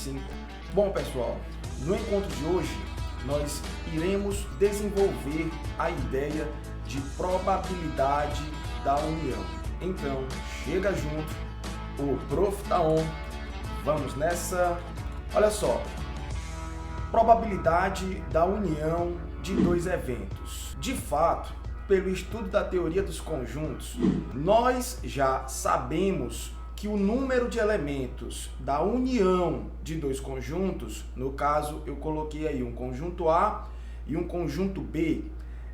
sim. Bom, pessoal, no encontro de hoje, nós iremos desenvolver a ideia de probabilidade da união. Então, chega junto, o Prof tá on, vamos nessa. Olha só, probabilidade da união de dois eventos. De fato, pelo estudo da teoria dos conjuntos, nós já sabemos que o número de elementos da união de dois conjuntos, no caso eu coloquei aí um conjunto A e um conjunto B,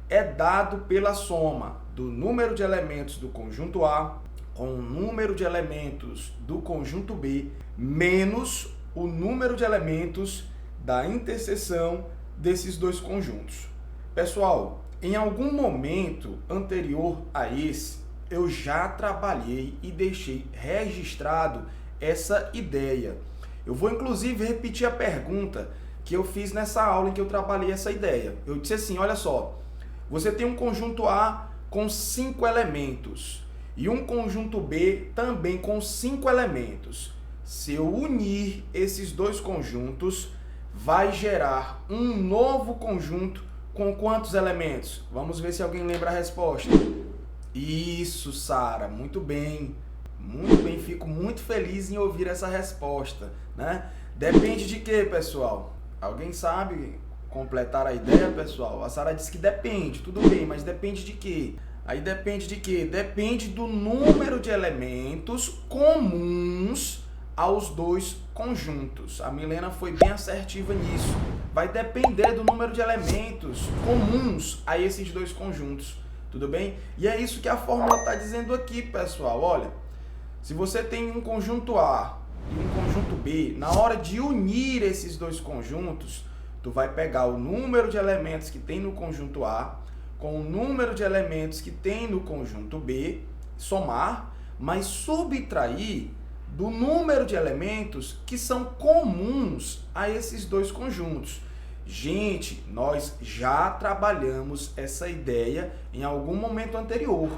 é dado pela soma do número de elementos do conjunto A com o número de elementos do conjunto B menos o número de elementos da interseção desses dois conjuntos. Pessoal, em algum momento anterior a esse, eu já trabalhei e deixei registrado essa ideia. Eu vou inclusive repetir a pergunta que eu fiz nessa aula em que eu trabalhei essa ideia. Eu disse assim, olha só, você tem um conjunto A com 5 elementos e um conjunto B também com 5 elementos. Se eu unir esses dois conjuntos, vai gerar um novo conjunto com quantos elementos? Vamos ver se alguém lembra a resposta. Isso, Sara, muito bem, fico muito feliz em ouvir essa resposta, né? Depende de quê, pessoal? Alguém sabe completar a ideia, pessoal? A Sara disse que depende, tudo bem, mas depende de quê? Aí depende de quê? Depende do número de elementos comuns aos dois conjuntos. A Milena foi bem assertiva nisso. Vai depender do número de elementos comuns a esses dois conjuntos. Tudo bem? E é isso que a fórmula está dizendo aqui, pessoal. Olha, se você tem um conjunto A e um conjunto B, na hora de unir esses dois conjuntos, tu vai pegar o número de elementos que tem no conjunto A com o número de elementos que tem no conjunto B, somar, mas subtrair do número de elementos que são comuns a esses dois conjuntos. Gente, nós já trabalhamos essa ideia em algum momento anterior.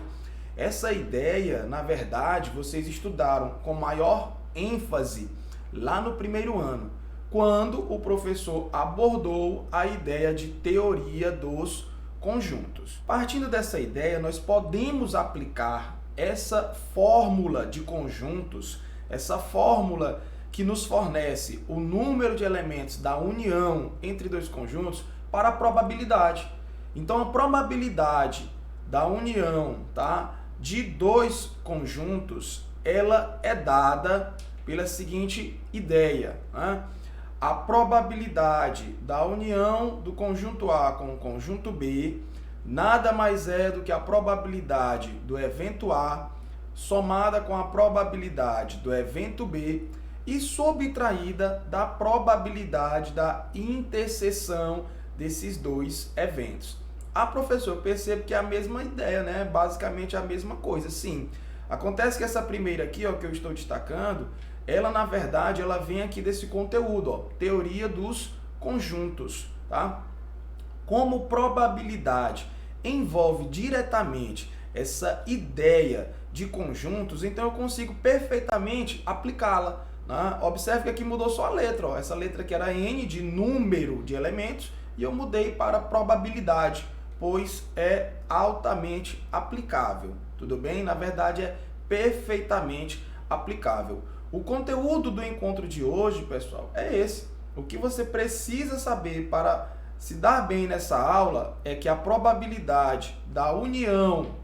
Essa ideia, na verdade, vocês estudaram com maior ênfase lá no primeiro ano, quando o professor abordou a ideia de teoria dos conjuntos. Partindo dessa ideia, nós podemos aplicar essa fórmula de conjuntos, essa fórmula que nos fornece o número de elementos da união entre dois conjuntos para a probabilidade. Então, a probabilidade da união, tá, de dois conjuntos, ela é dada pela seguinte ideia, né? A probabilidade da união do conjunto A com o conjunto B nada mais é do que a probabilidade do evento A somada com a probabilidade do evento B e subtraída da probabilidade da interseção desses dois eventos. Ah, professor, eu percebo que é a mesma ideia, né? Basicamente a mesma coisa. Sim, acontece que essa primeira aqui, ó, que eu estou destacando, ela na verdade ela vem aqui desse conteúdo, ó, teoria dos conjuntos, tá? Como probabilidade envolve diretamente essa ideia de conjuntos, então eu consigo perfeitamente aplicá-la. Observe que aqui mudou só a letra, ó. Essa letra aqui era N de número de elementos e eu mudei para probabilidade, pois é altamente aplicável, tudo bem? Na verdade é perfeitamente aplicável. O conteúdo do encontro de hoje, pessoal, é esse. O que você precisa saber para se dar bem nessa aula é que a probabilidade da união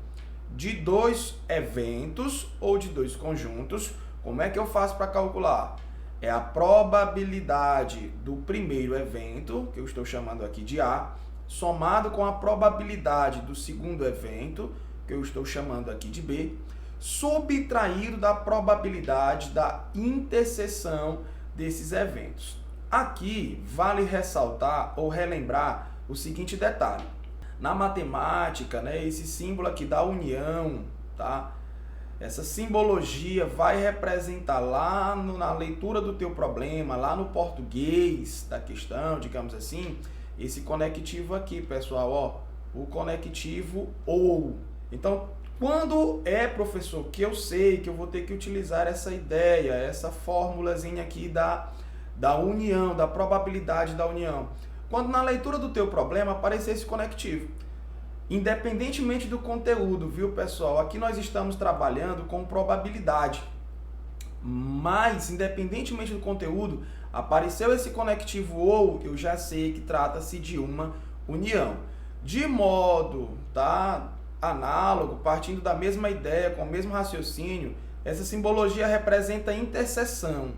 de dois eventos ou de dois conjuntos, como é que eu faço para calcular? É a probabilidade do primeiro evento, que eu estou chamando aqui de A, somado com a probabilidade do segundo evento, que eu estou chamando aqui de B, subtraído da probabilidade da interseção desses eventos. Aqui vale ressaltar ou relembrar o seguinte detalhe. Na matemática, né, esse símbolo aqui da união, tá? Essa simbologia vai representar lá na leitura do teu problema, lá no português da questão, digamos assim, esse conectivo aqui, pessoal, ó, o conectivo OU. Então, quando é, professor, que eu sei que eu vou ter que utilizar essa ideia, essa formulazinha aqui da da união, da probabilidade da união. Quando na leitura do teu problema aparecer esse conectivo. Independentemente do conteúdo, viu, pessoal? Aqui nós estamos trabalhando com probabilidade. Mas, independentemente do conteúdo, apareceu esse conectivo ou, eu já sei que trata-se de uma união. De modo, tá, análogo, partindo da mesma ideia, com o mesmo raciocínio, essa simbologia representa interseção.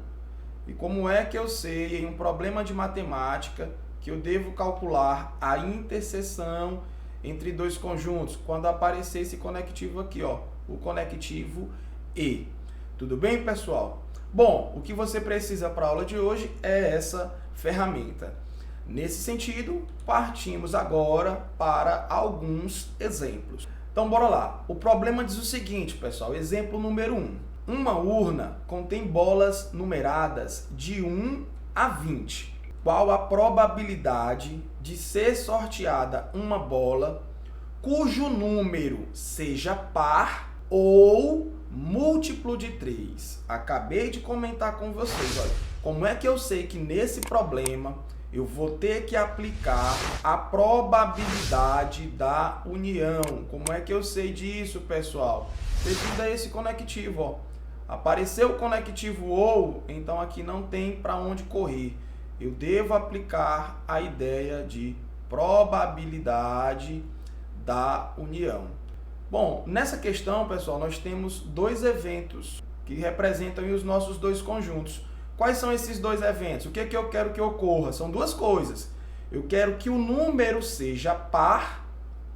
E como é que eu sei, em um problema de matemática, que eu devo calcular a interseção entre dois conjuntos? Quando aparecer esse conectivo aqui, ó, o conectivo E. Tudo bem, pessoal? Bom, o que você precisa para a aula de hoje é essa ferramenta. Nesse sentido, partimos agora para alguns exemplos. Então, bora lá. O problema diz o seguinte, pessoal. Exemplo número 1. Uma urna contém bolas numeradas de 1 a 20. Qual a probabilidade de ser sorteada uma bola cujo número seja par ou múltiplo de 3. Acabei de comentar com vocês, olha, como é que eu sei que nesse problema eu vou ter que aplicar a probabilidade da união? Como é que eu sei disso, pessoal? Devido a esse conectivo, ó. Apareceu o conectivo ou, então aqui não tem para onde correr. Eu devo aplicar a ideia de probabilidade da união. Bom, nessa questão, pessoal, nós temos dois eventos que representam os nossos dois conjuntos. Quais são esses dois eventos? O que é que eu quero que ocorra? São duas coisas. Eu quero que o número seja par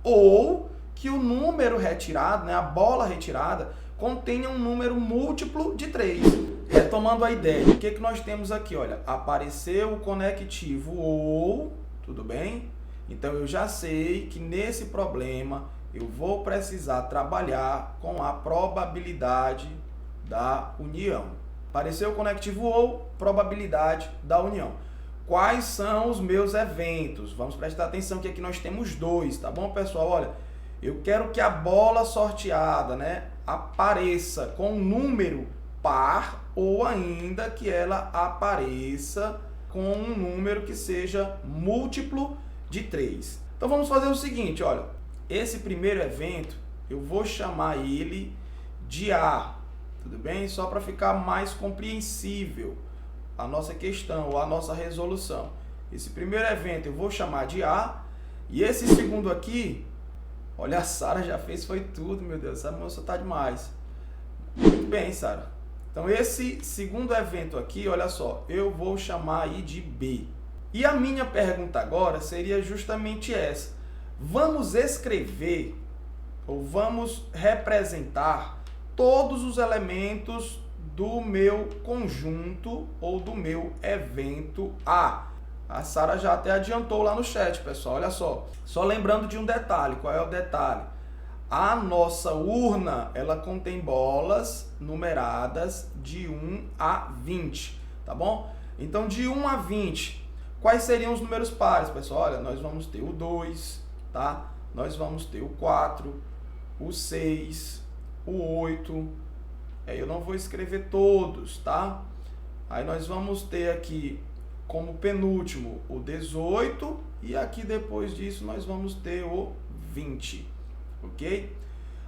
ou que o número retirado, né, a bola retirada, contenha um número múltiplo de 3. Retomando a ideia, o que é que nós temos aqui? Olha, apareceu o conectivo ou, tudo bem? Então eu já sei que nesse problema eu vou precisar trabalhar com a probabilidade da união. Apareceu o conectivo ou, probabilidade da união. Quais são os meus eventos? Vamos prestar atenção que aqui nós temos dois, tá bom, pessoal? Olha, eu quero que a bola sorteada, né, apareça com um número par ou ainda que ela apareça com um número que seja múltiplo de 3. Então vamos fazer o seguinte, olha. Esse primeiro evento, eu vou chamar ele de A, tudo bem? Só para ficar mais compreensível a nossa questão ou a nossa resolução. Esse primeiro evento eu vou chamar de A, e esse segundo aqui, olha, a Sara já fez, foi tudo, meu Deus, essa moça tá demais. Muito bem, Sara. Então esse segundo evento aqui, olha só, eu vou chamar aí de B. E a minha pergunta agora seria justamente essa. Vamos escrever ou vamos representar todos os elementos do meu conjunto ou do meu evento A. A Sara já até adiantou lá no chat, pessoal. Olha só. Só lembrando de um detalhe. Qual é o detalhe? A nossa urna, ela contém bolas numeradas de 1 a 20, tá bom? Então, de 1 a 20, quais seriam os números pares, pessoal? Olha, nós vamos ter o 2, tá? Nós vamos ter o 4, o 6, o 8. Eu não vou escrever todos, tá? Aí nós vamos ter aqui como penúltimo o 18 e aqui depois disso nós vamos ter o 20, ok?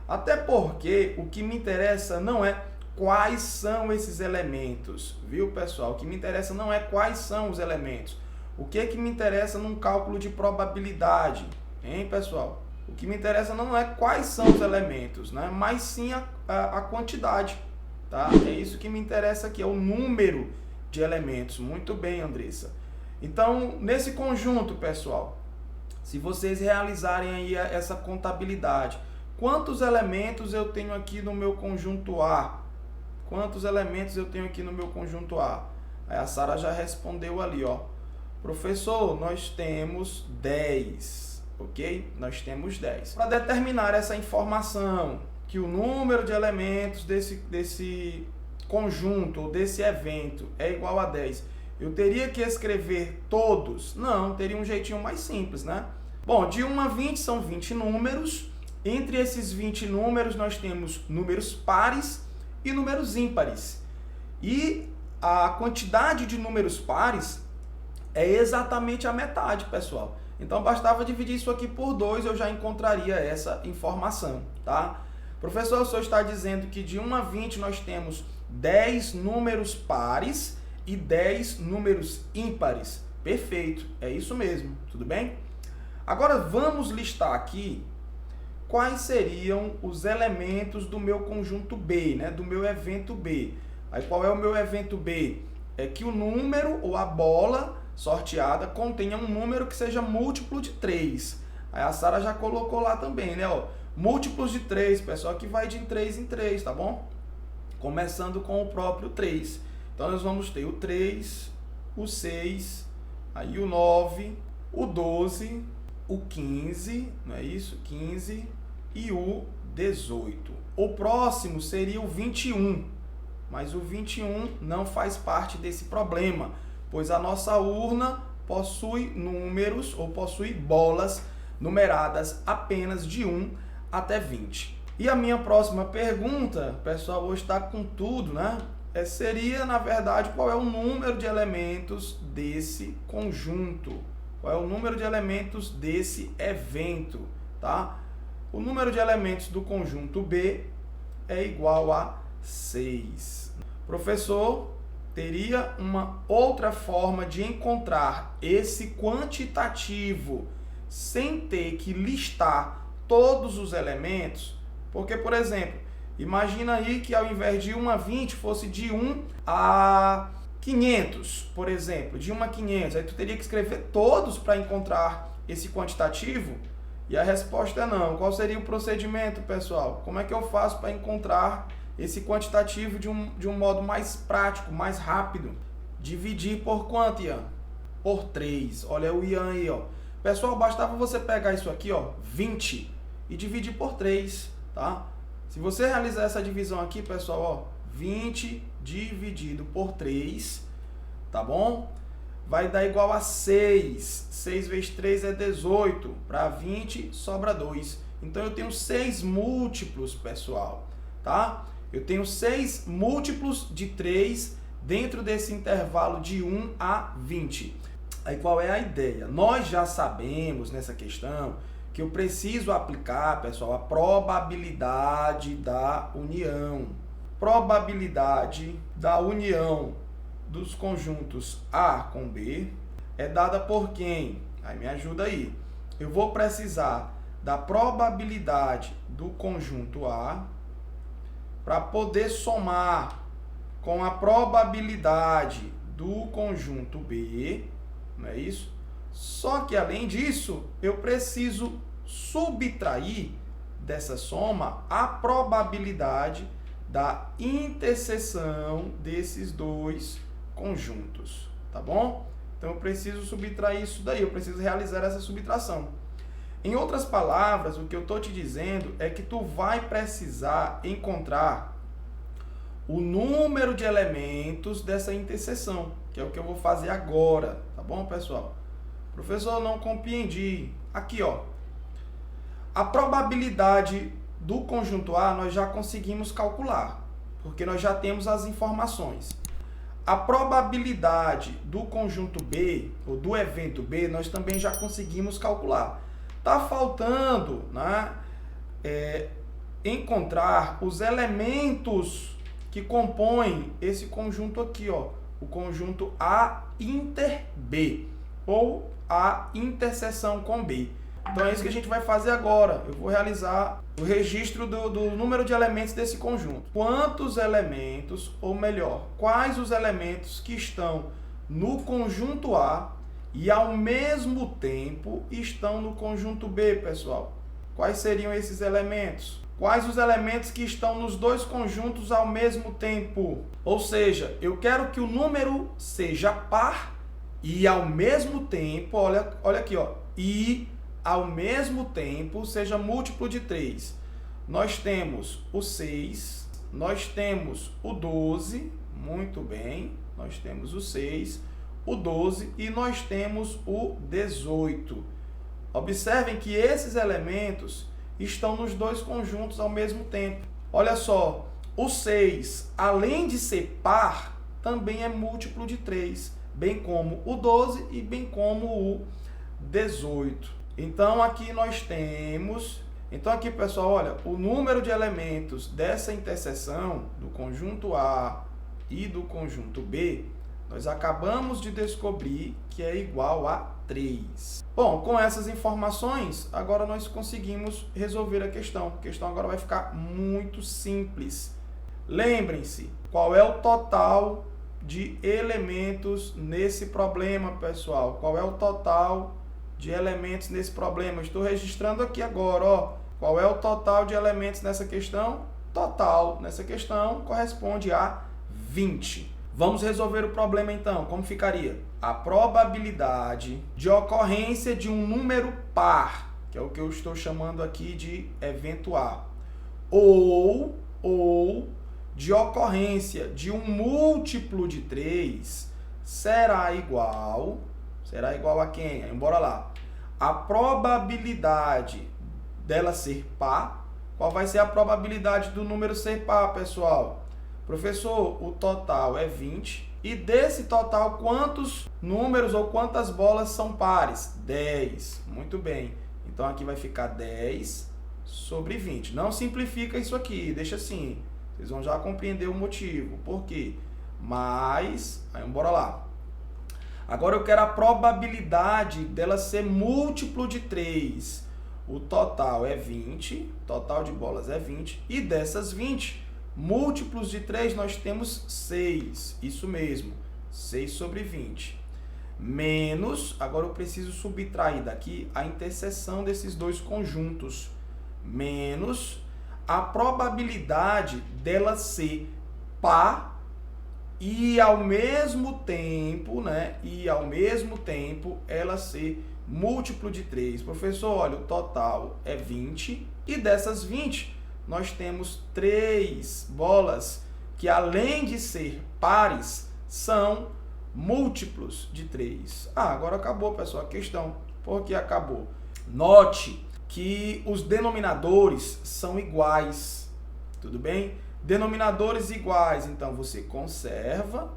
Até porque o que me interessa não é quais são esses elementos, viu, pessoal? O que me interessa não é quais são os elementos. O que me interessa num cálculo de probabilidade, hein, pessoal? O que me interessa não é quais são os elementos, né? Mas sim a quantidade, tá? É isso que me interessa aqui, é o número de elementos. Muito bem, Andressa. Então, nesse conjunto, pessoal, se vocês realizarem aí essa contabilidade, quantos elementos eu tenho aqui no meu conjunto A? Quantos elementos eu tenho aqui no meu conjunto A? Aí a Sara já respondeu ali, ó. Professor, nós temos 10, ok? Nós temos 10. Para determinar essa informação, que o número de elementos desse conjunto ou desse evento é igual a 10, eu teria que escrever todos? Não, teria um jeitinho mais simples, né? Bom, de 1 a 20 são 20 números. Entre esses 20 números, nós temos números pares e números ímpares. E a quantidade de números pares é exatamente a metade, pessoal. Então, bastava dividir isso aqui por 2, eu já encontraria essa informação, tá? Professor, o senhor está dizendo que de 1 a 20 nós temos 10 números pares e 10 números ímpares. Perfeito, é isso mesmo, tudo bem? Agora, vamos listar aqui quais seriam os elementos do meu conjunto B, né? Do meu evento B. Aí, qual é o meu evento B? É que o número ou a bola sorteada contenha um número que seja múltiplo de 3. Aí a Sara já colocou lá também, né? Ó, múltiplos de 3, pessoal, que vai de 3 em 3, tá bom? Começando com o próprio 3. Então, nós vamos ter o 3, o 6, aí o 9, o 12, o 15, não é isso? 15 e o 18. O próximo seria o 21, mas o 21 não faz parte desse problema, pois a nossa urna possui números ou possui bolas numeradas apenas de 1 até 20. E a minha próxima pergunta, pessoal, hoje está com tudo, né? Seria, na verdade, qual é o número de elementos desse conjunto? Qual é o número de elementos desse evento, tá? O número de elementos do conjunto B é igual a 6. Professor, teria uma outra forma de encontrar esse quantitativo sem ter que listar todos os elementos? Porque, por exemplo, imagina aí que ao invés de 1 a 20 fosse de 1 a 500, por exemplo, de 1 a 500. Aí tu teria que escrever todos para encontrar esse quantitativo? E a resposta é não. Qual seria o procedimento, pessoal? Como é que eu faço para encontrar esse quantitativo de um modo mais prático, mais rápido? Dividir por quanto, Ian? Por 3. Olha o Ian aí, ó. Pessoal, bastava você pegar isso aqui, ó, 20, e dividir por 3, tá? Se você realizar essa divisão aqui, pessoal, ó, 20 dividido por 3, tá bom? Vai dar igual a 6. 6 vezes 3 é 18. Para 20, sobra 2. Então, eu tenho 6 múltiplos, pessoal, tá? Eu tenho 6 múltiplos de 3 dentro desse intervalo de 1 a 20. Aí, qual é a ideia? Nós já sabemos, nessa questão, que eu preciso aplicar, pessoal, a probabilidade da união. Probabilidade da união dos conjuntos A com B é dada por quem? Aí me ajuda aí. Eu vou precisar da probabilidade do conjunto A para poder somar com a probabilidade do conjunto B, não é isso? Só que além disso, eu preciso subtrair dessa soma a probabilidade da interseção desses dois conjuntos, tá bom? Então eu preciso subtrair isso daí, eu preciso realizar essa subtração. Em outras palavras, o que eu estou te dizendo é que tu vai precisar encontrar o número de elementos dessa interseção, que é o que eu vou fazer agora, tá bom, pessoal? Professor, não compreendi. Aqui, ó. A probabilidade do conjunto A nós já conseguimos calcular, porque nós já temos as informações. A probabilidade do conjunto B, ou do evento B, nós também já conseguimos calcular. Está faltando, né, encontrar os elementos que compõem esse conjunto aqui, ó, o conjunto A inter B, ou A interseção com B. Então é isso que a gente vai fazer agora. Eu vou realizar o registro do número de elementos desse conjunto. Quantos elementos, ou melhor, quais os elementos que estão no conjunto A e ao mesmo tempo estão no conjunto B, pessoal? Quais seriam esses elementos? Quais os elementos que estão nos dois conjuntos ao mesmo tempo? Ou seja, eu quero que o número seja par e ao mesmo tempo, olha aqui, ó, e ao mesmo tempo seja múltiplo de 3. Nós temos o 6, nós temos o 12, muito bem, nós temos o 6, o 12 e nós temos o 18. Observem que esses elementos estão nos dois conjuntos ao mesmo tempo. Olha só, o 6, além de ser par, também é múltiplo de 3, bem como o 12 e bem como o 18. Então aqui nós temos... Então aqui, pessoal, olha, o número de elementos dessa interseção do conjunto A e do conjunto B, nós acabamos de descobrir que é igual a 3. Bom, com essas informações, agora nós conseguimos resolver a questão. A questão agora vai ficar muito simples. Lembrem-se, qual é o total de elementos nesse problema, pessoal? Qual é o total de elementos nesse problema? Eu estou registrando aqui agora, ó. Qual é o total de elementos nessa questão? Total nessa questão corresponde a 20. Vamos resolver o problema então. Como ficaria? A probabilidade de ocorrência de um número par, que é o que eu estou chamando aqui de evento A, ou de ocorrência de um múltiplo de 3 será igual a quem? Bora lá. A probabilidade dela ser par. Qual vai ser a probabilidade do número ser par, pessoal? Professor, o total é 20. E desse total, quantos números ou quantas bolas são pares? 10. Muito bem. Então aqui vai ficar 10 sobre 20. Não simplifica isso aqui, deixa assim. Vocês vão já compreender o motivo. Por quê? Mas, aí bora lá. Agora eu quero a probabilidade dela ser múltiplo de 3. O total é 20, total de bolas é 20, e dessas 20, múltiplos de 3 nós temos 6, isso mesmo, 6 sobre 20. Menos, agora eu preciso subtrair daqui a interseção desses dois conjuntos, menos a probabilidade dela ser par e ao mesmo tempo, ela ser múltiplo de 3. Professor, olha, o total é 20 e dessas 20 nós temos 3 bolas que, além de ser pares, são múltiplos de 3. Agora acabou, pessoal, a questão. Por que acabou? Note que os denominadores são iguais, tudo bem? Denominadores iguais, então você conserva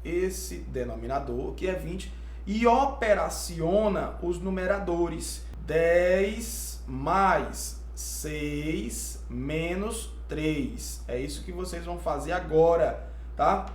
esse denominador, que é 20, e operaciona os numeradores. 10 mais 6 menos 3. É isso que vocês vão fazer agora, tá?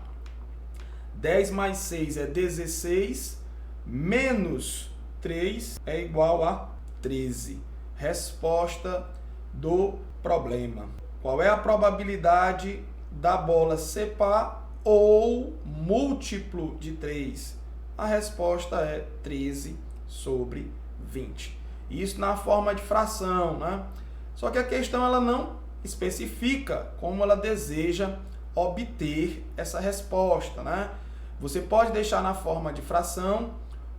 10 mais 6 é 16, menos 3 é igual a 13. Resposta do problema. Qual é a probabilidade da bola ser par ou múltiplo de 3? A resposta é 13 sobre 20. Isso na forma de fração, né? Só que a questão ela não especifica como ela deseja obter essa resposta, né? Você pode deixar na forma de fração,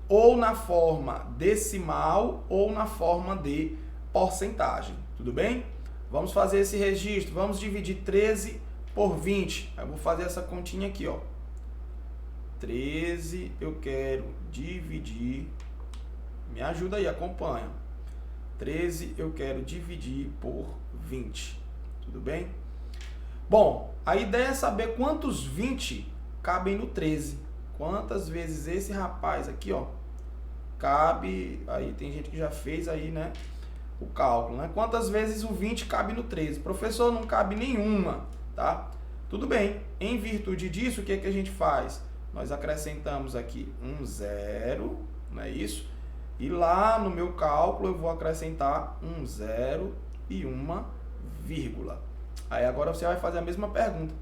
ou na forma decimal, ou na forma de porcentagem. Tudo bem? Vamos fazer esse registro. Vamos dividir 13 por 20. Eu vou fazer essa continha aqui, ó. 13 eu quero dividir, me ajuda aí, acompanha. 13 eu quero dividir por 20, tudo bem? Bom, a ideia é saber quantos 20 cabem no 13. Quantas vezes esse rapaz aqui, ó, cabe, aí tem gente que já fez aí, né, o cálculo, né? Quantas vezes o 20 cabe no 13? Professor, não cabe nenhuma, tá? Tudo bem, em virtude disso, o que é que a gente faz? Nós acrescentamos aqui um 0, não é isso? E lá no meu cálculo eu vou acrescentar um 0 e uma vírgula. Aí agora você vai fazer a mesma pergunta.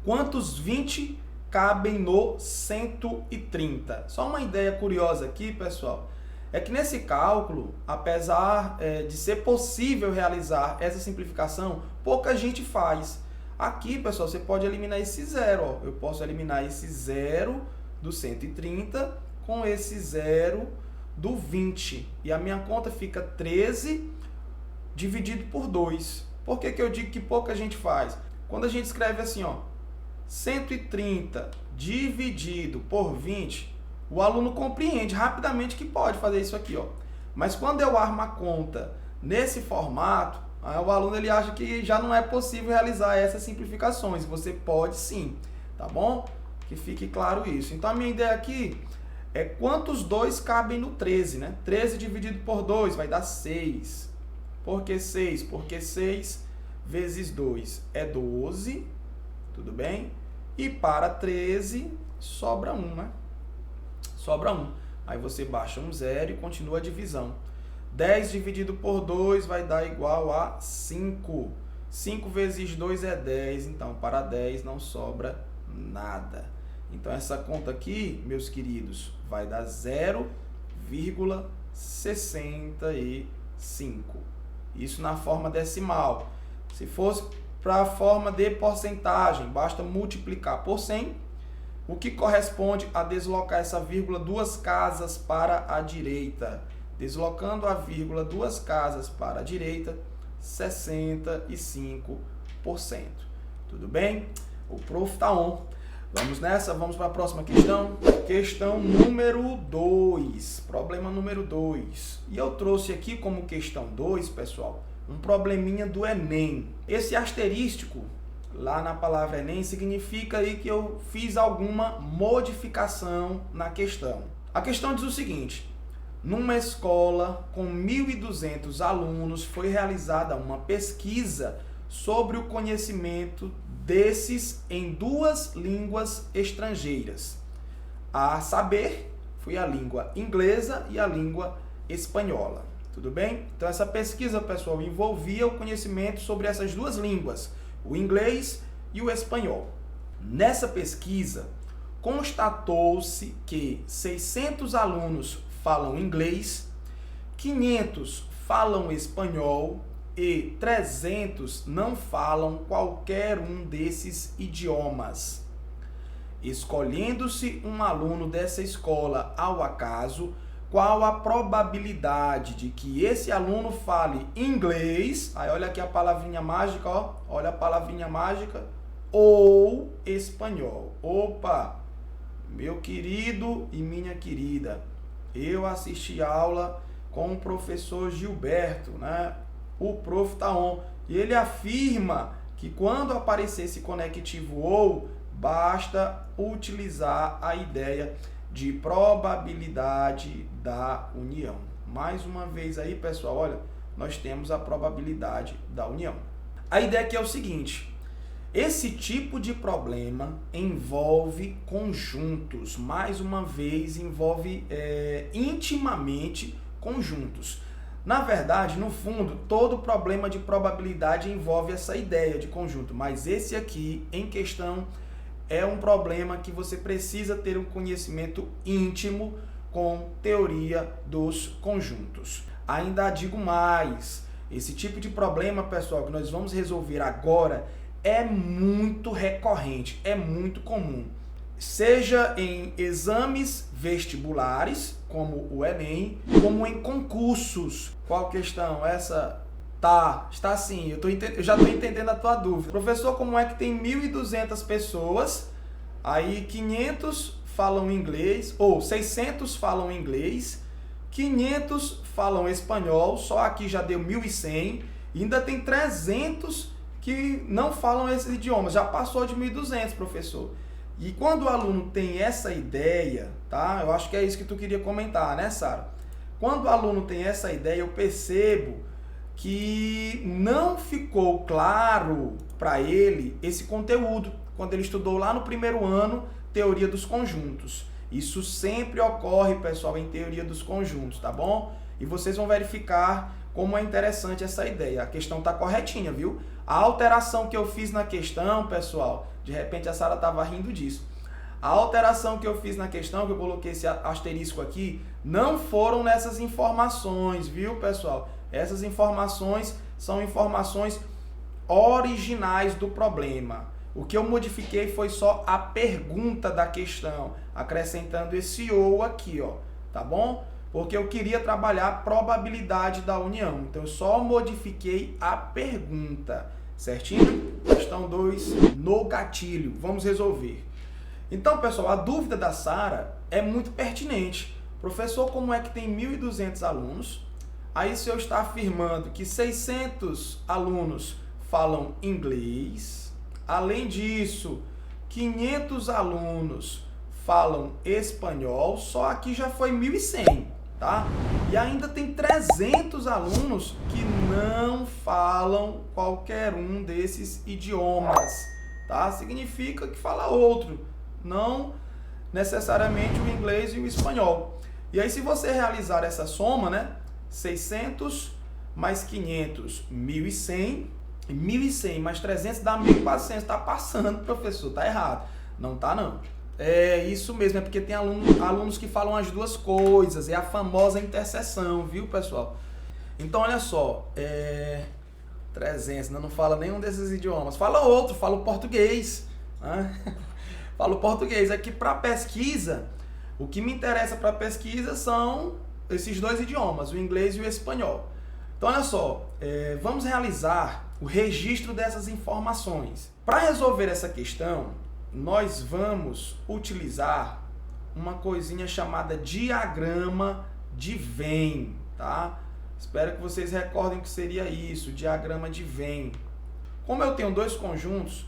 Quantos 20 cabem no 130? Só uma ideia curiosa aqui, pessoal, é que nesse cálculo, apesar de ser possível realizar essa simplificação, pouca gente faz. Aqui, pessoal, você pode eliminar esse 0. Ó. Eu posso eliminar esse 0 do 130 com esse 0 do 20. E a minha conta fica 13 dividido por 2. Por que que eu digo que pouca gente faz? Quando a gente escreve assim, ó, 130 dividido por 20, o aluno compreende rapidamente que pode fazer isso aqui, ó. Mas quando eu armo a conta nesse formato, o aluno ele acha que já não é possível realizar essas simplificações. Você pode sim, tá bom? Que fique claro isso. Então a minha ideia aqui é quantos 2 cabem no 13, né? 13 dividido por 2 vai dar 6. Por que 6? Porque 6 vezes 2 é 12, tudo bem? E para 13 sobra 1, né? Sobra 1. Aí você baixa um 0 e continua a divisão. 10 dividido por 2 vai dar igual a 5. 5 vezes 2 é 10, então para 10 não sobra nada. Então essa conta aqui, meus queridos, vai dar 0,65. Isso na forma decimal. Se fosse para a forma de porcentagem, basta multiplicar por 100, o que corresponde a deslocar essa vírgula 2 casas para a direita. Deslocando a vírgula 2 casas para a direita, 65%. Tudo bem? O prof tá on. Vamos nessa, vamos para a próxima questão. Questão número 2. Problema número 2. E eu trouxe aqui como questão 2, pessoal, um probleminha do Enem. Esse asterístico lá na palavra Enem significa aí que eu fiz alguma modificação na questão. A questão diz o seguinte: numa escola com 1.200 alunos foi realizada uma pesquisa sobre o conhecimento desses em 2 línguas estrangeiras. A saber, foi a língua inglesa e a língua espanhola. Tudo bem? Então essa pesquisa, pessoal, envolvia o conhecimento sobre essas 2 línguas, o inglês e o espanhol. Nessa pesquisa, constatou-se que 600 alunos falam inglês, 500 falam espanhol e 300 não falam qualquer um desses idiomas. Escolhendo-se um aluno dessa escola ao acaso, qual a probabilidade de que esse aluno fale inglês, aí olha aqui a palavrinha mágica, ó, olha a palavrinha mágica, ou espanhol. Opa, meu querido e minha querida, eu assisti aula com o professor Gilberto, né? O prof tá on, e ele afirma que quando aparecer esse conectivo ou, basta utilizar a ideia de probabilidade da união. Mais uma vez aí, pessoal, olha, nós temos a probabilidade da união. A ideia aqui é o seguinte: esse tipo de problema envolve conjuntos, mais uma vez, envolve intimamente conjuntos. Na verdade, no fundo, todo problema de probabilidade envolve essa ideia de conjunto, mas esse aqui, em questão, é um problema que você precisa ter um conhecimento íntimo com teoria dos conjuntos. Ainda digo mais, esse tipo de problema, pessoal, que nós vamos resolver agora, é muito recorrente, é muito comum. Seja em exames vestibulares, como o Enem, como em concursos. Qual questão? Essa está sim, eu já estou entendendo a tua dúvida. Professor, como é que tem 1.200 pessoas, aí 500 falam inglês, ou 600 falam inglês, 500 falam espanhol, só aqui já deu 1.100, e ainda tem 300 que não falam esses idiomas, já passou de 1.200, professor. E quando o aluno tem essa ideia, tá? Eu acho que é isso que tu queria comentar, né, Sara? Quando o aluno tem essa ideia, eu percebo que não ficou claro para ele esse conteúdo, quando ele estudou lá no primeiro ano, teoria dos conjuntos. Isso sempre ocorre, pessoal, em teoria dos conjuntos, tá bom? E vocês vão verificar como é interessante essa ideia. A questão está corretinha, viu? A alteração que eu fiz na questão, pessoal, de repente a Sara estava rindo disso. A alteração que eu fiz na questão, que eu coloquei esse asterisco aqui, não foram nessas informações, viu, pessoal? Essas informações são informações originais do problema. O que eu modifiquei foi só a pergunta da questão, acrescentando esse ou aqui, ó, tá bom? Porque eu queria trabalhar a probabilidade da união. Então, eu só modifiquei a pergunta, certinho? Questão 2, no gatilho. Vamos resolver. Então, pessoal, a dúvida da Sara é muito pertinente. Professor, como é que tem 1.200 alunos? Aí, se eu estar afirmando que 600 alunos falam inglês, além disso, 500 alunos falam espanhol, só aqui já foi 1.100, tá? E ainda tem 300 alunos que não falam qualquer um desses idiomas, tá? Significa que fala outro, não necessariamente o inglês e o espanhol. E aí, se você realizar essa soma, né? 600 mais 500, 1.100. 1.100 mais 300 dá 1.400. Tá passando, professor. Tá errado. Não tá, não. É isso mesmo. É porque tem alunos que falam as duas coisas. É a famosa interseção, viu, pessoal? Então, olha só. 300. Não fala nenhum desses idiomas. Fala outro. Fala o português. Né? Fala o português. Aqui para pesquisa, o que me interessa para pesquisa são esses dois idiomas, o inglês e o espanhol. Então, olha só, vamos realizar o registro dessas informações. Para resolver essa questão, nós vamos utilizar uma coisinha chamada diagrama de Venn, tá? Espero que vocês recordem o que seria isso, diagrama de Venn. Como eu tenho dois conjuntos,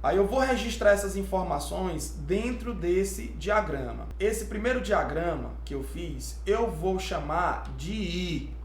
aí eu vou registrar essas informações dentro desse diagrama. Esse primeiro diagrama que eu fiz, eu vou chamar de I.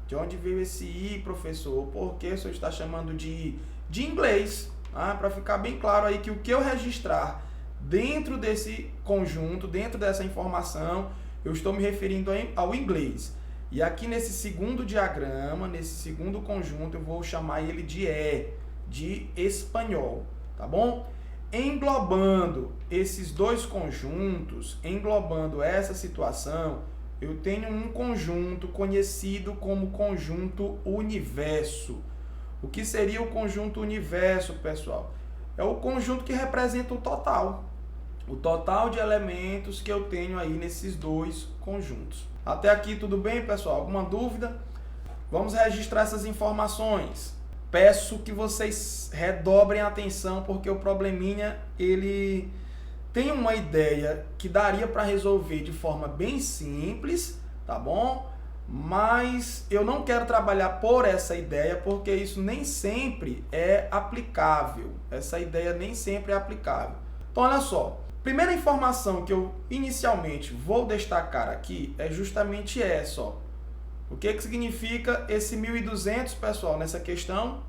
De onde veio esse I, professor? Por que o senhor está chamando de I? De inglês, tá? Para ficar bem claro aí que o que eu registrar dentro desse conjunto, dentro dessa informação, eu estou me referindo ao inglês. E aqui nesse segundo diagrama, nesse segundo conjunto, eu vou chamar ele de E, de espanhol. Tá bom? Englobando esses dois conjuntos, englobando essa situação, eu tenho um conjunto conhecido como conjunto universo. O que seria o conjunto universo, pessoal? É o conjunto que representa o total de elementos que eu tenho aí nesses dois conjuntos. Até aqui tudo bem, pessoal? Alguma dúvida? Vamos registrar essas informações. Peço que vocês redobrem a atenção, porque o probleminha, ele tem uma ideia que daria para resolver de forma bem simples, tá bom? Mas eu não quero trabalhar por essa ideia, porque isso nem sempre é aplicável. Essa ideia nem sempre é aplicável. Então, olha só. Primeira informação que eu inicialmente vou destacar aqui é justamente essa, ó. O que significa esse 1.200, pessoal, nessa questão?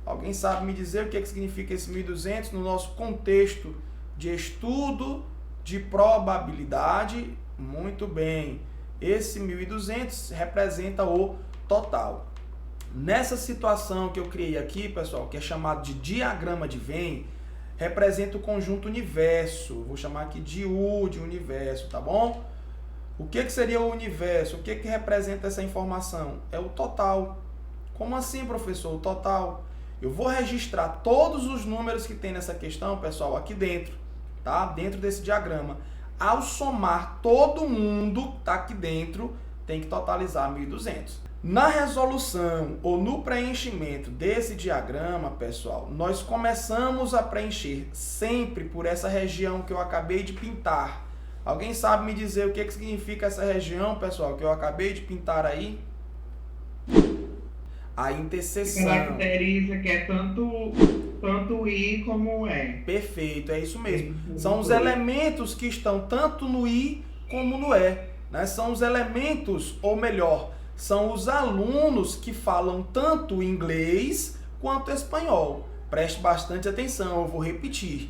Alguém sabe me dizer o que significa esse 1.200 no nosso contexto de estudo de probabilidade? Muito bem. Esse 1.200 representa o total. Nessa situação que eu criei aqui, pessoal, que é chamado de diagrama de Venn, representa o conjunto universo. Vou chamar aqui de U, de universo, tá bom? O que seria o universo? O que representa essa informação? É o total. Como assim, professor? O total? Eu vou registrar todos os números que tem nessa questão, pessoal, aqui dentro, tá? Dentro desse diagrama. Ao somar todo mundo que está aqui dentro, tem que totalizar 1.200. Na resolução ou no preenchimento desse diagrama, pessoal, nós começamos a preencher sempre por essa região que eu acabei de pintar. Alguém sabe me dizer o que significa essa região, pessoal, que eu acabei de pintar aí? A interseção. Caracteriza que é tanto I como E. Perfeito, é isso mesmo. São os elementos que estão tanto no I como no E, né? São os elementos, ou melhor, são os alunos que falam tanto inglês quanto espanhol. Preste bastante atenção, eu vou repetir.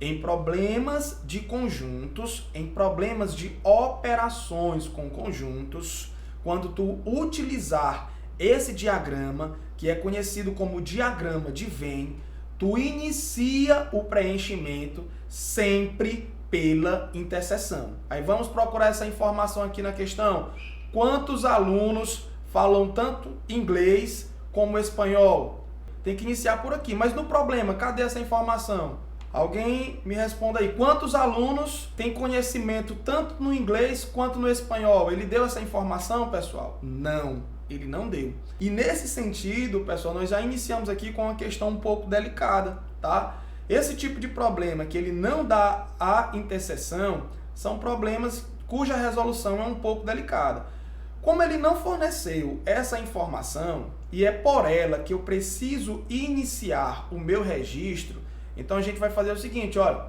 Em problemas de conjuntos, em problemas de operações com conjuntos, quando tu utilizar esse diagrama, que é conhecido como diagrama de Venn, tu inicia o preenchimento sempre pela interseção. Aí vamos procurar essa informação aqui na questão. Quantos alunos falam tanto inglês como espanhol? Tem que iniciar por aqui. Mas no problema, cadê essa informação? Alguém me responda aí. Quantos alunos têm conhecimento tanto no inglês quanto no espanhol? Ele deu essa informação, pessoal? Não, ele não deu. E nesse sentido, pessoal, nós já iniciamos aqui com uma questão um pouco delicada, tá? Esse tipo de problema que ele não dá a interseção são problemas cuja resolução é um pouco delicada. Como ele não forneceu essa informação e é por ela que eu preciso iniciar o meu registro, então a gente vai fazer o seguinte, olha,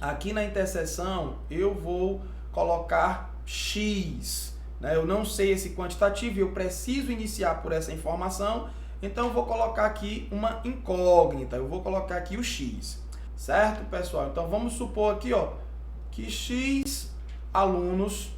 aqui na interseção eu vou colocar x, né? Eu não sei esse quantitativo, eu preciso iniciar por essa informação, então eu vou colocar aqui uma incógnita, eu vou colocar aqui o x, certo, pessoal? Então vamos supor aqui, ó, que x alunos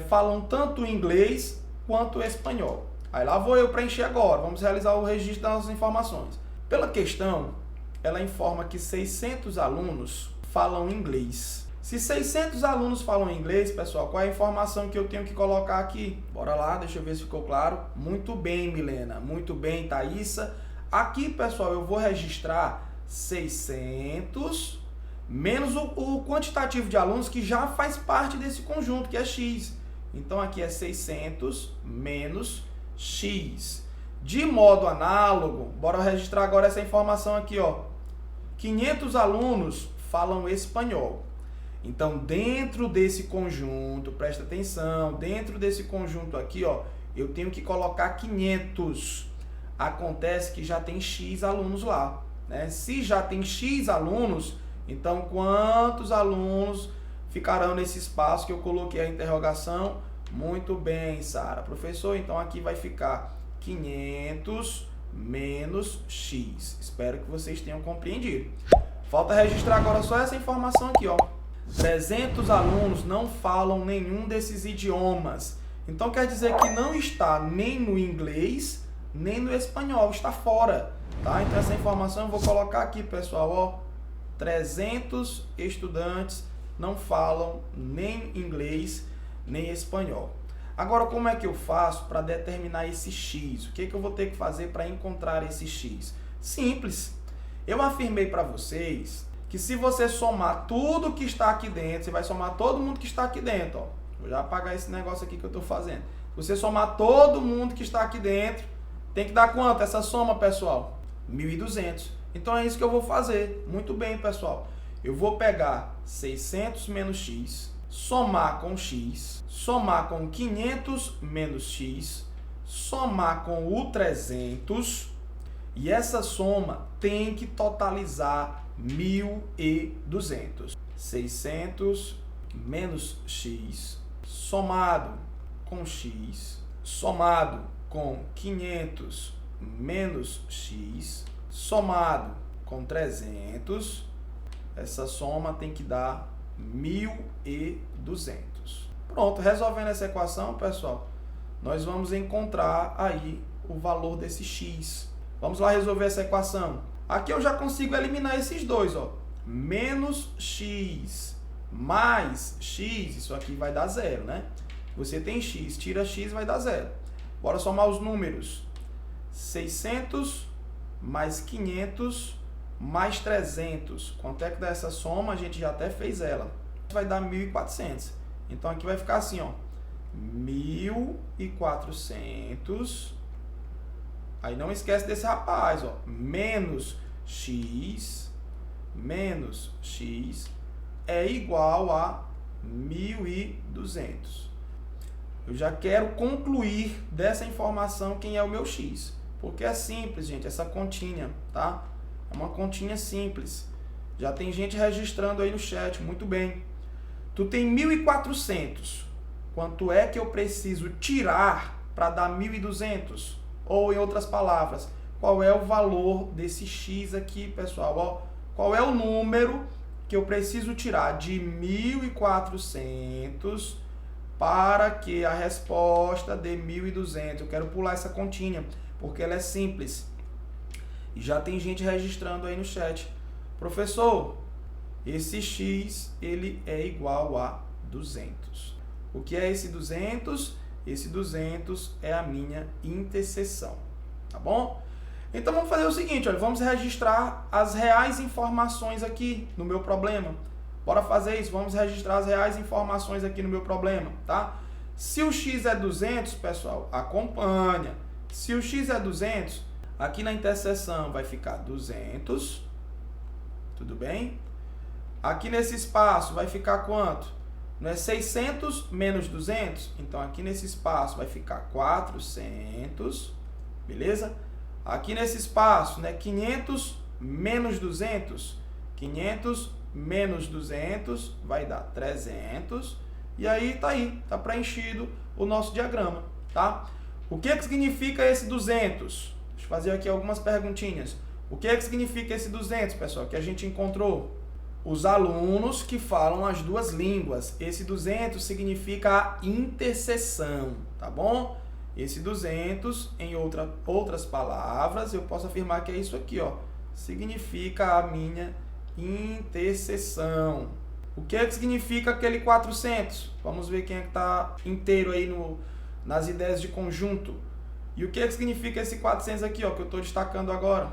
falam tanto inglês quanto espanhol. Aí lá vou eu preencher agora, vamos realizar o registro das informações. Pela questão, ela informa que 600 alunos falam inglês. Se 600 alunos falam inglês, pessoal, qual é a informação que eu tenho que colocar aqui? Bora lá, deixa eu ver se ficou claro. Muito bem, Milena. Muito bem, Thaísa. Aqui, pessoal, eu vou registrar 600 menos o quantitativo de alunos que já faz parte desse conjunto, que é x. Então, aqui é 600 menos x. De modo análogo, bora registrar agora essa informação aqui, ó. 500 alunos falam espanhol. Então, dentro desse conjunto, presta atenção, dentro desse conjunto aqui, ó, eu tenho que colocar 500. Acontece que já tem x alunos lá, né? Se já tem x alunos, então quantos alunos ficarão nesse espaço que eu coloquei a interrogação? Muito bem, Sara. Professor, então aqui vai ficar 500 menos x. Espero que vocês tenham compreendido. Falta registrar agora só essa informação aqui, ó. 300 alunos não falam nenhum desses idiomas. Então quer dizer que não está nem no inglês, nem no espanhol, está fora, tá? Então essa informação eu vou colocar aqui, pessoal, ó. 300 estudantes não falam nem inglês, nem espanhol. Agora, como é que eu faço para determinar esse x? O que eu vou ter que fazer para encontrar esse x? Simples. Eu afirmei para vocês que se você somar tudo que está aqui dentro, você vai somar todo mundo que está aqui dentro, ó. Vou já apagar esse negócio aqui que eu estou fazendo. Se você somar todo mundo que está aqui dentro, tem que dar quanto essa soma, pessoal? 1.200. Então é isso que eu vou fazer. Muito bem, pessoal. Eu vou pegar 600 menos x, somar com x, somar com 500 menos x, somar com o 300, e essa soma tem que totalizar 1.200. 600 menos x, somado com x, somado com 500 menos x, somado com 300, essa soma tem que dar 1.200. Pronto, resolvendo essa equação, pessoal, nós vamos encontrar aí o valor desse x. Vamos lá resolver essa equação. Aqui eu já consigo eliminar esses dois, ó. Menos x mais x, isso aqui vai dar zero, né? Você tem x, tira x, vai dar zero. Bora somar os números. 600 mais 500 mais 300. Quanto é que dá essa soma? A gente já até fez ela. Vai dar 1.400. Então aqui vai ficar assim, ó. 1.400. Aí não esquece desse rapaz, ó. Menos x é igual a 1.200. Eu já quero concluir dessa informação quem é o meu x. Porque é simples, gente, essa continha, tá? É uma continha simples. Já tem gente registrando aí no chat, muito bem. Tu tem 1.400. Quanto é que eu preciso tirar para dar 1.200? Ou, em outras palavras, qual é o valor desse x aqui, pessoal? Ó, qual é o número que eu preciso tirar de 1.400 para que a resposta dê 1.200? Eu quero pular essa continha, porque ela é simples. E já tem gente registrando aí no chat. Professor, esse x ele é igual a 200. O que é esse 200? Esse 200 é a minha interseção. Tá bom? Então vamos fazer o seguinte, olha, vamos registrar as reais informações aqui no meu problema. Bora fazer isso, vamos registrar as reais informações aqui no meu problema, tá? Se o x é 200, pessoal, acompanha. Se o x é 200, aqui na interseção vai ficar 200, tudo bem? Aqui nesse espaço vai ficar quanto? Não é 600 menos 200? Então aqui nesse espaço vai ficar 400, beleza? Aqui nesse espaço, né, 500 menos 200, 500 menos 200 vai dar 300. E aí, tá preenchido o nosso diagrama, tá? O que significa esse 200? Deixa eu fazer aqui algumas perguntinhas. O que significa esse 200, pessoal, que a gente encontrou? Os alunos que falam as duas línguas. Esse 200 significa a interseção, tá bom? Esse 200, em outras palavras, eu posso afirmar que é isso aqui, ó. Significa a minha interseção. O que significa aquele 400? Vamos ver quem é que está inteiro aí nas ideias de conjunto. E o que significa esse 400 aqui, ó, que eu estou destacando agora?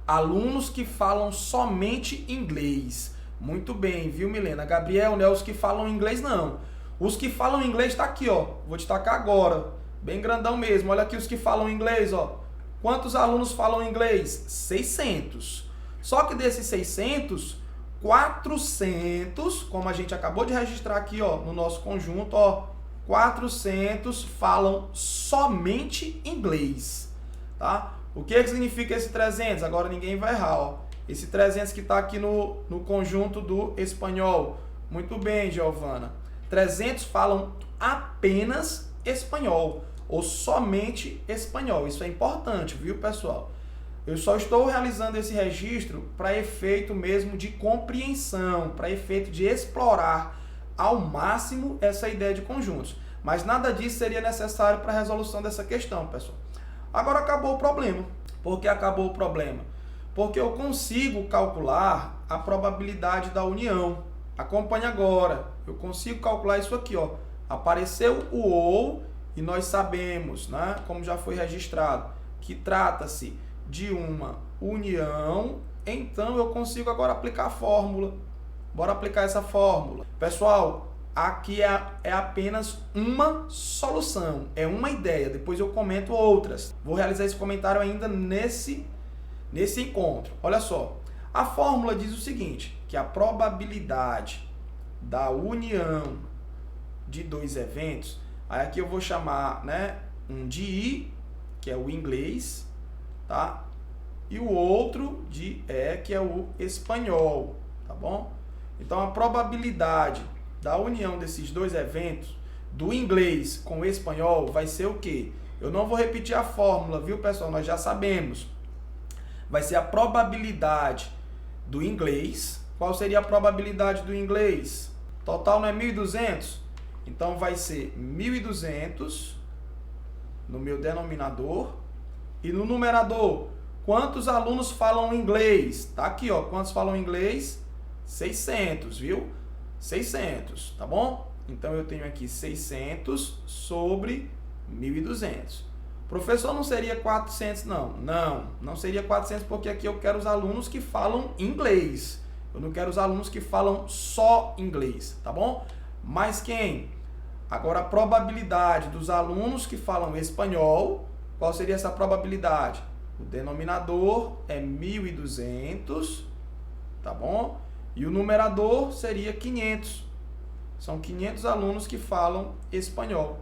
Alunos que falam somente inglês. Muito bem, viu, Milena? Gabriel, não é os que falam inglês, não. Os que falam inglês tá aqui, ó. Vou destacar agora. Bem grandão mesmo. Olha aqui os que falam inglês, ó. Quantos alunos falam inglês? 600. Só que desses 600, 400, como a gente acabou de registrar aqui, ó, no nosso conjunto, ó, 400 falam somente inglês, tá? O que significa esse 300? Agora ninguém vai errar, ó. Esse 300 que está aqui no conjunto do espanhol. Muito bem, Giovana. 300 falam apenas espanhol ou somente espanhol. Isso é importante, viu, pessoal? Eu só estou realizando esse registro para efeito mesmo de compreensão, para efeito de explorar ao máximo essa ideia de conjuntos. Mas nada disso seria necessário para a resolução dessa questão, pessoal. Agora acabou o problema. Por que acabou o problema? Porque eu consigo calcular a probabilidade da união. Acompanhe agora. Eu consigo calcular isso aqui, ó. Apareceu o ou e nós sabemos, né, como já foi registrado, que trata-se de uma união. Então eu consigo agora aplicar a fórmula. Bora aplicar essa fórmula. Pessoal, aqui é apenas uma solução. É uma ideia. Depois eu comento outras. Vou realizar esse comentário ainda nesse encontro. Olha só, a fórmula diz o seguinte, que a probabilidade da união de dois eventos, aí aqui eu vou chamar, né, um de I, que é o inglês, tá? E o outro de E, que é o espanhol, tá bom? Então a probabilidade da união desses dois eventos, do inglês com o espanhol, vai ser o quê? Eu não vou repetir a fórmula, viu, pessoal? Nós já sabemos. Vai ser a probabilidade do inglês. Qual seria a probabilidade do inglês? Total não é 1.200? Então vai ser 1.200 no meu denominador. E no numerador, quantos alunos falam inglês? Tá aqui, ó. Quantos falam inglês? 600, viu? 600, tá bom? Então eu tenho aqui 600 sobre 1.200. Professor, não seria 400, não? Não seria 400 porque aqui eu quero os alunos que falam inglês. Eu não quero os alunos que falam só inglês, tá bom? Mas quem? Agora a probabilidade dos alunos que falam espanhol, qual seria essa probabilidade? O denominador é 1.200, tá bom? E o numerador seria 500. São 500 alunos que falam espanhol.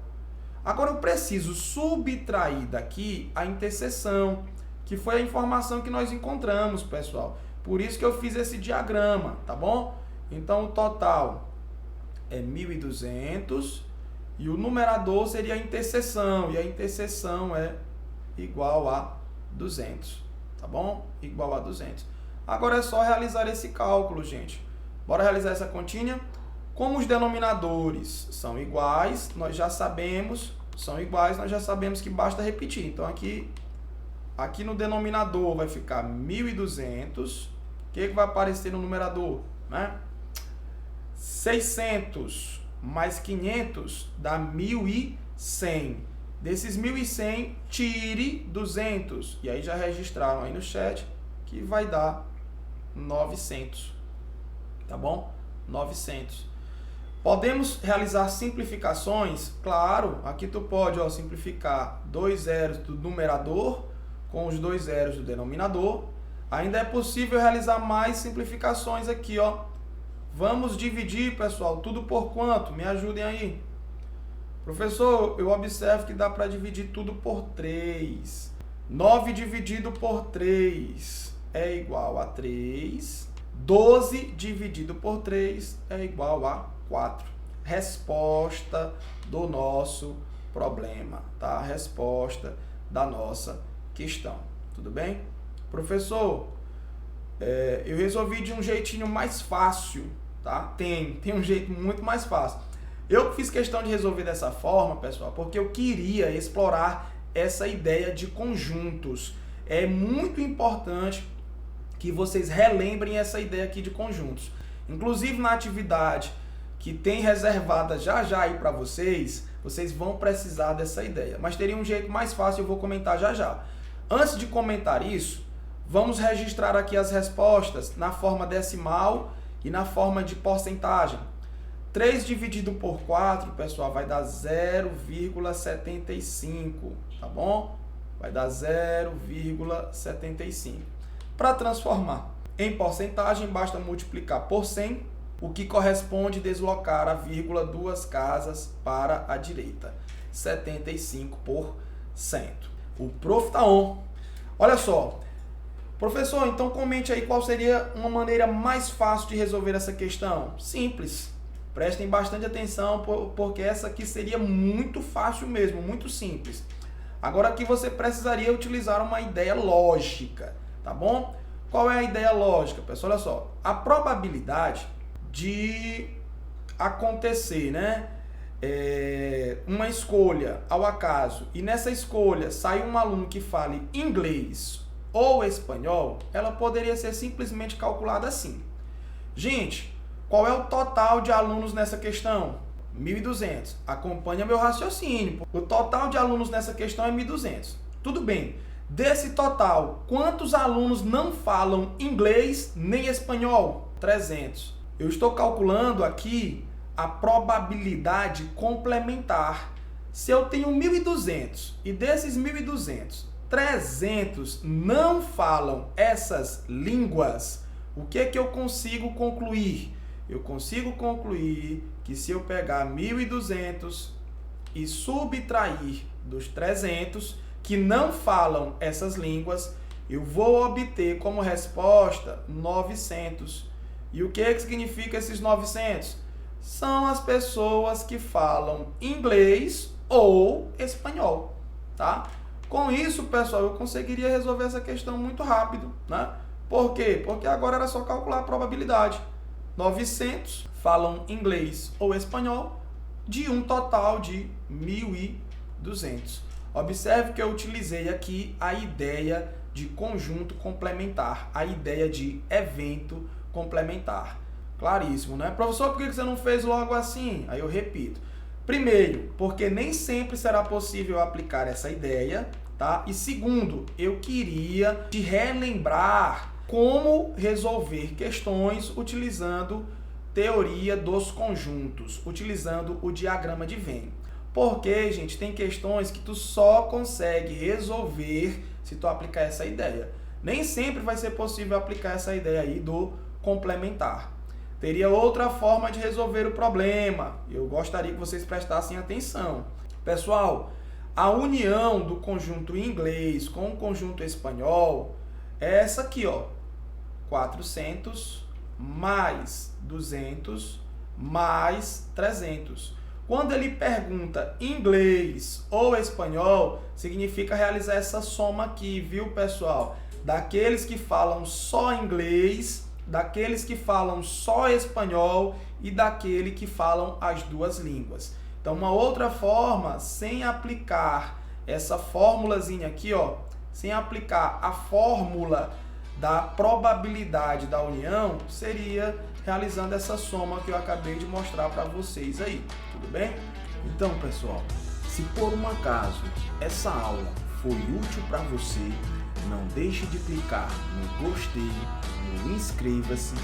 Agora eu preciso subtrair daqui a interseção, que foi a informação que nós encontramos, pessoal. Por isso que eu fiz esse diagrama, tá bom? Então o total é 1.200 e o numerador seria a interseção. E a interseção é igual a 200, tá bom? Igual a 200. Agora é só realizar esse cálculo, gente. Bora realizar essa continha? Como os denominadores são iguais, nós já sabemos, que basta repetir. Então aqui no denominador vai ficar 1.200. O que vai aparecer no numerador? Né? 600 mais 500 dá 1.100. Desses 1.100, tire 200. E aí já registraram aí no chat que vai dar 900. Tá bom? 900. Podemos realizar simplificações? Claro, aqui tu pode, ó, simplificar 2 zeros do numerador com os 2 zeros do denominador. Ainda é possível realizar mais simplificações aqui, ó. Vamos dividir, pessoal, tudo por quanto? Me ajudem aí. Professor, eu observo que dá para dividir tudo por 3. 9 dividido por 3 é igual a 3. 12 dividido por 3 é igual a 4. Resposta do nosso problema, tá? Resposta da nossa questão. Tudo bem? Professor, eu resolvi de um jeitinho mais fácil, tá? Tem um jeito muito mais fácil. Eu fiz questão de resolver dessa forma, pessoal, porque eu queria explorar essa ideia de conjuntos. É muito importante que vocês relembrem essa ideia aqui de conjuntos. Inclusive na atividade que tem reservada já aí para vocês vão precisar dessa ideia. Mas teria um jeito mais fácil, eu vou comentar já. Antes de comentar isso, vamos registrar aqui as respostas na forma decimal e na forma de porcentagem. 3 dividido por 4, pessoal, vai dar 0,75, tá bom? Vai dar 0,75. Para transformar em porcentagem, basta multiplicar por 100, o que corresponde deslocar a vírgula 2 casas para a direita. 75%. O prof tá on. Olha só. Professor, então comente aí qual seria uma maneira mais fácil de resolver essa questão. Simples. Prestem bastante atenção, porque essa aqui seria muito fácil mesmo, muito simples. Agora aqui você precisaria utilizar uma ideia lógica, tá bom? Qual é a ideia lógica, pessoal? Olha só, a probabilidade de acontecer, né, uma escolha ao acaso, e nessa escolha sai um aluno que fale inglês ou espanhol, ela poderia ser simplesmente calculada assim. Gente, qual é o total de alunos nessa questão? 1.200. Acompanha meu raciocínio. O total de alunos nessa questão é 1.200. Tudo bem. Desse total, quantos alunos não falam inglês nem espanhol? 300. Eu estou calculando aqui a probabilidade complementar. Se eu tenho 1.200 e desses 1.200, 300 não falam essas línguas, o que eu consigo concluir? Eu consigo concluir que se eu pegar 1.200 e subtrair dos 300 que não falam essas línguas, eu vou obter como resposta 900. E o que significa esses 900? São as pessoas que falam inglês ou espanhol, tá? Com isso, pessoal, eu conseguiria resolver essa questão muito rápido, né? Por quê? Porque agora era só calcular a probabilidade. 900 falam inglês ou espanhol de um total de 1.200. Observe que eu utilizei aqui a ideia de conjunto complementar, a ideia de evento complementar. Claríssimo, né? Professor, por que você não fez logo assim? Aí eu repito. Primeiro, porque nem sempre será possível aplicar essa ideia, tá? E segundo, eu queria te relembrar como resolver questões utilizando teoria dos conjuntos, utilizando o diagrama de Venn. Porque, gente, tem questões que tu só consegue resolver se tu aplicar essa ideia. Nem sempre vai ser possível aplicar essa ideia aí do complementar. Teria outra forma de resolver o problema. Eu gostaria que vocês prestassem atenção. Pessoal, a união do conjunto inglês com o conjunto espanhol é essa aqui, ó. 400 mais 200 mais 300. Quando ele pergunta inglês ou espanhol, significa realizar essa soma aqui, viu, pessoal? Daqueles que falam só inglês, daqueles que falam só espanhol e daquele que falam as duas línguas. Então, uma outra forma, sem aplicar essa formulazinha aqui, ó, sem aplicar a fórmula da probabilidade da união, seria realizando essa soma que eu acabei de mostrar para vocês aí, tudo bem? Então, pessoal, se por um acaso essa aula foi útil para você, não deixe de clicar no gostei, no inscreva-se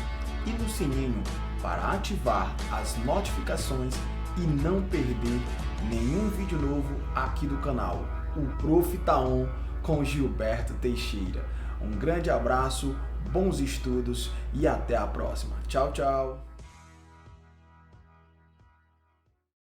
e no sininho para ativar as notificações e não perder nenhum vídeo novo aqui do canal. O Prof tá on com Gilberto Teixeira. Um grande abraço, bons estudos e até a próxima. Tchau, tchau!